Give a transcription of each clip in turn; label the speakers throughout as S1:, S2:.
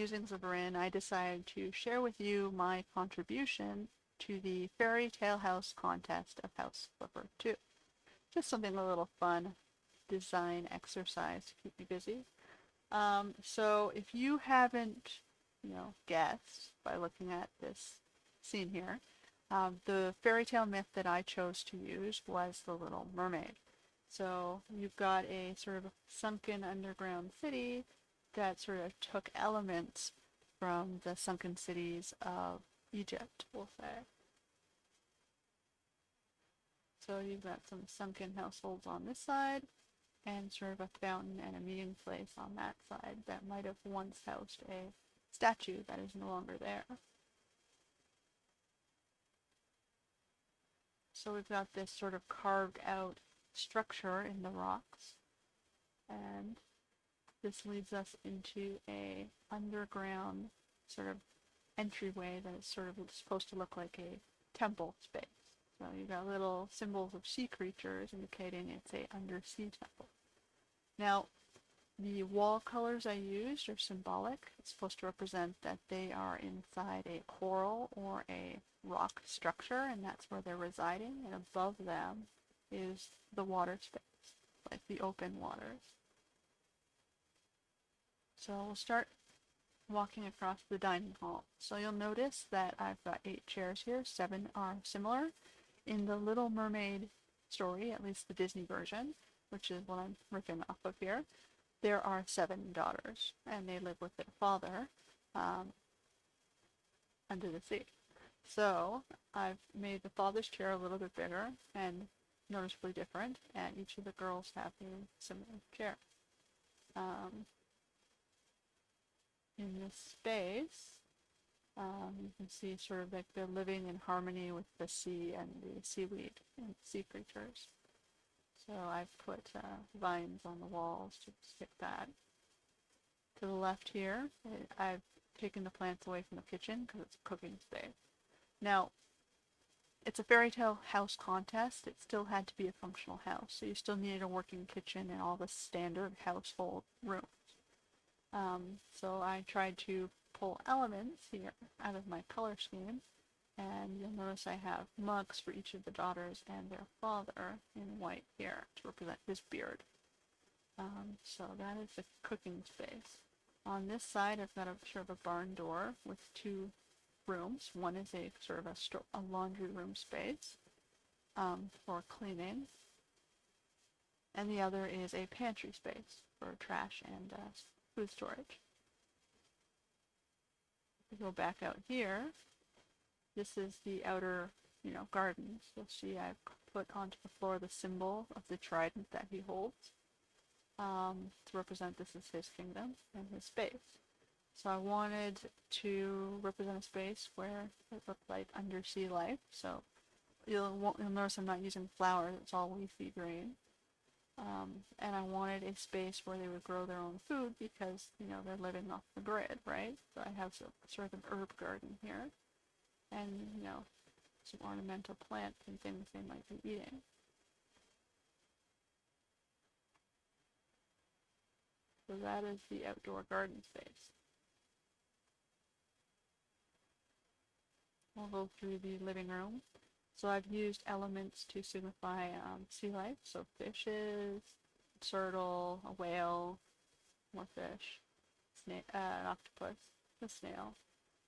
S1: Musings of Rin, I decided to share with you my contribution to the Fairy Tale House contest of House Flipper 2. Just something a little fun design exercise to keep me busy. So if you haven't, guessed by looking at this scene here, the fairy tale myth that I chose to use was the Little Mermaid. So you've got a sort of sunken underground city that sort of took elements from the sunken cities of Egypt, we'll say. So you've got some sunken households on this side, and sort of a fountain and a meeting place on that side that might have once housed a statue that is no longer there. So we've got this sort of carved out structure in the rocks, and this leads us into a underground sort of entryway that is sort of supposed to look like a temple space. So you've got little symbols of sea creatures indicating it's a undersea temple. Now, the wall colors I used are symbolic. It's supposed to represent that they are inside a coral or a rock structure, and that's where they're residing. And above them is the water space, like the open waters. So we'll start walking across the dining hall. So you'll notice that I've got 8 chairs here. 7 are similar. In the Little Mermaid story, at least the Disney version, which is what I'm ripping off of here, there are 7 daughters, and they live with their father under the sea. So I've made the father's chair a little bit bigger and noticeably different, and each of the girls have a similar chair. In this space, you can see sort of like they're living in harmony with the sea and the seaweed and sea creatures. So I've put vines on the walls to stick that. To the left here, I've taken the plants away from the kitchen because it's a cooking space. Now, it's a fairy tale house contest. It still had to be a functional house, so you still needed a working kitchen and all the standard household rooms. So I tried to pull elements here out of my color scheme, and you'll notice I have mugs for each of the daughters and their father in white here to represent his beard. So that is the cooking space. On this side, I've got a sort of a barn door with 2 rooms. One is a sort of a laundry room space for cleaning, and the other is a pantry space for trash and food storage. If we go back out here, this is the outer, gardens. You'll see I've put onto the floor the symbol of the trident that he holds to represent this is his kingdom and his space. So I wanted to represent a space where it looked like undersea life. So you'll notice I'm not using flowers, it's all leafy green. And I wanted a space where they would grow their own food because, they're living off the grid, right? So I have sort of an herb garden here and, some ornamental plants and things they might be eating. So that is the outdoor garden space. We'll go through the living room. So I've used elements to signify sea life, so fishes, turtle, a whale, more fish, an octopus, a snail,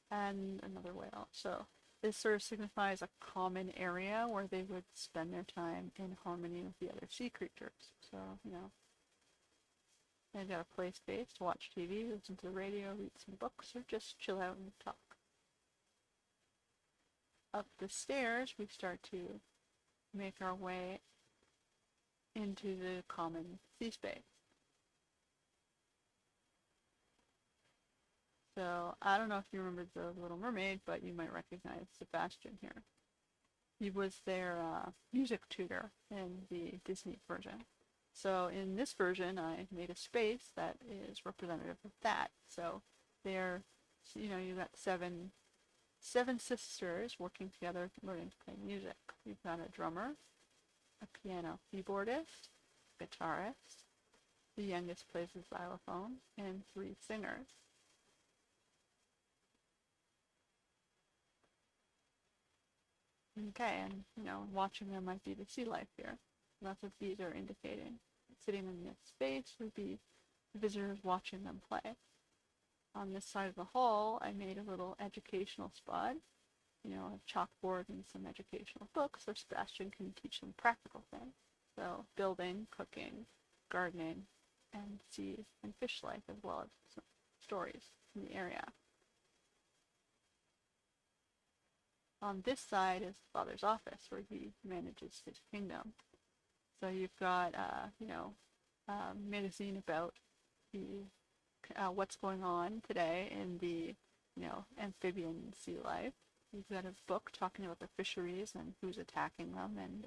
S1: and another whale. So this sort of signifies a common area where they would spend their time in harmony with the other sea creatures. So, they've got a play space to watch TV, listen to the radio, read some books, or just chill out and talk. Up the stairs, we start to make our way into the common sea space. So I don't know if you remember the Little Mermaid, but you might recognize Sebastian here. He was their music tutor in the Disney version. So in this version, I made a space that is representative of that. So there, you've got seven sisters working together learning to play music. You've got a drummer, a piano keyboardist, guitarist, the youngest plays the xylophone, and 3 singers. Okay, and watching them might be the sea life here. That's what these are indicating. Sitting in this space would be visitors watching them play. On this side of the hall, I made a little educational spot, a chalkboard and some educational books so Sebastian can teach them practical things. So building, cooking, gardening, and sea and fish life, as well as some stories in the area. On this side is the father's office where he manages his kingdom. So you've got, a magazine about the what's going on today in the, amphibian sea life. You've got a book talking about the fisheries and who's attacking them and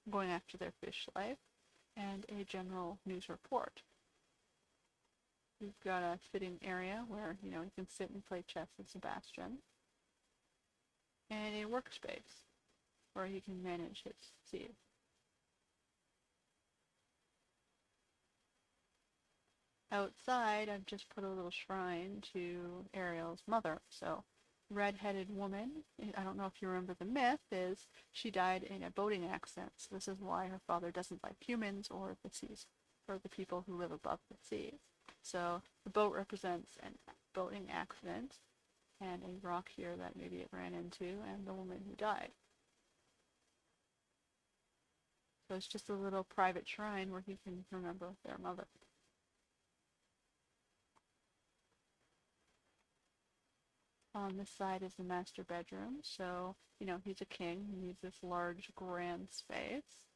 S1: going after their fish life, and a general news report. You've got a sitting area where, you can sit and play chess with Sebastian, and a workspace where he can manage his seed. Outside, I've just put a little shrine to Ariel's mother. So, red-headed woman, I don't know if you remember the myth, is she died in a boating accident. So this is why her father doesn't like humans or the seas, or the people who live above the seas. So the boat represents a boating accident and a rock here that maybe it ran into and the woman who died. So it's just a little private shrine where he can remember their mother. On this side is the master bedroom. So, he's a king. He needs this large, grand space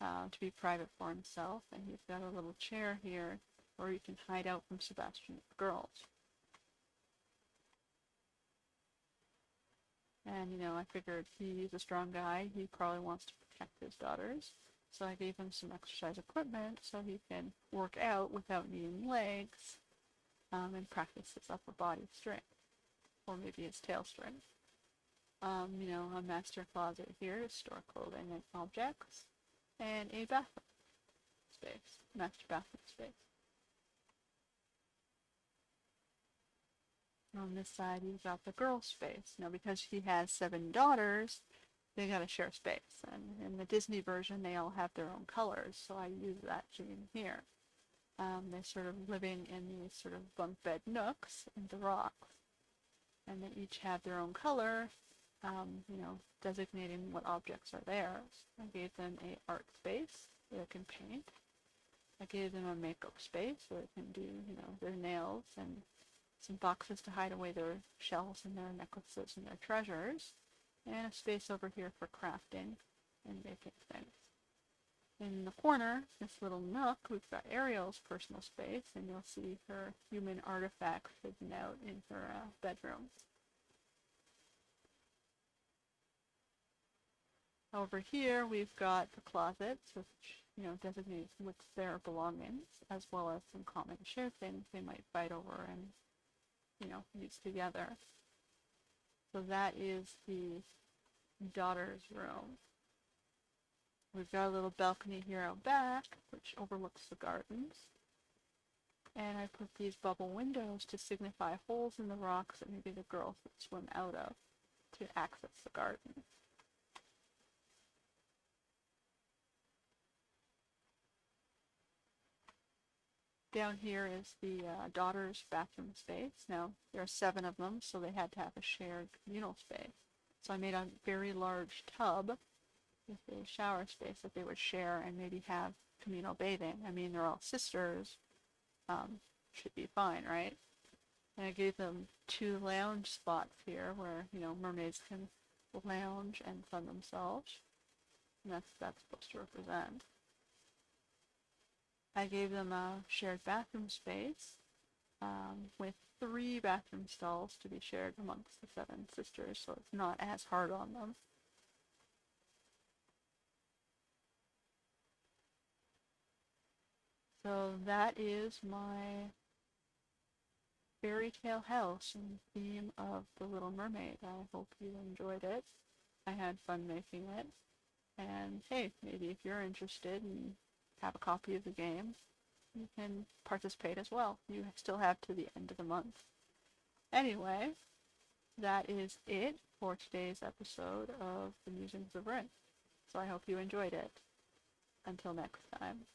S1: to be private for himself. And he's got a little chair here where he can hide out from Sebastian's girls. And, I figured he's a strong guy. He probably wants to protect his daughters. So I gave him some exercise equipment so he can work out without needing legs and practice his upper body strength. Or maybe his tail strength. A master closet here to store clothing and objects, and a bathroom space, master bathroom space. On this side, you've got the girl space. Now, because he has 7 daughters, they gotta share space. And in the Disney version, they all have their own colors, so I use that gene here. They're sort of living in these sort of bunk bed nooks in the rocks. And they each have their own color, designating what objects are theirs. I gave them a art space where they can paint. I gave them a makeup space where they can do, their nails and some boxes to hide away their shells and their necklaces and their treasures, and a space over here for crafting and making things. In the corner, this little nook, we've got Ariel's personal space, and you'll see her human artifacts hidden out in her bedroom. Over here, we've got the closets, which, designates what's their belongings, as well as some common shared things they might fight over and, use together. So that is the daughter's room. We've got a little balcony here out back, which overlooks the gardens. And I put these bubble windows to signify holes in the rocks that maybe the girls would swim out of to access the garden. Down here is the daughter's bathroom space. Now, there are 7 of them, so they had to have a shared communal space. So I made a very large tub with a shower space that they would share and maybe have communal bathing. I mean, they're all sisters. Should be fine, right? And I gave them 2 lounge spots here where, mermaids can lounge and sun themselves. And that's what that's supposed to represent. I gave them a shared bathroom space with 3 bathroom stalls to be shared amongst the 7 sisters, so it's not as hard on them. So that is my fairy tale house in the theme of The Little Mermaid. I hope you enjoyed it. I had fun making it. And hey, maybe if you're interested and have a copy of the game, you can participate as well. You still have to the end of the month. Anyway, that is it for today's episode of the Musings of Rin. So I hope you enjoyed it. Until next time.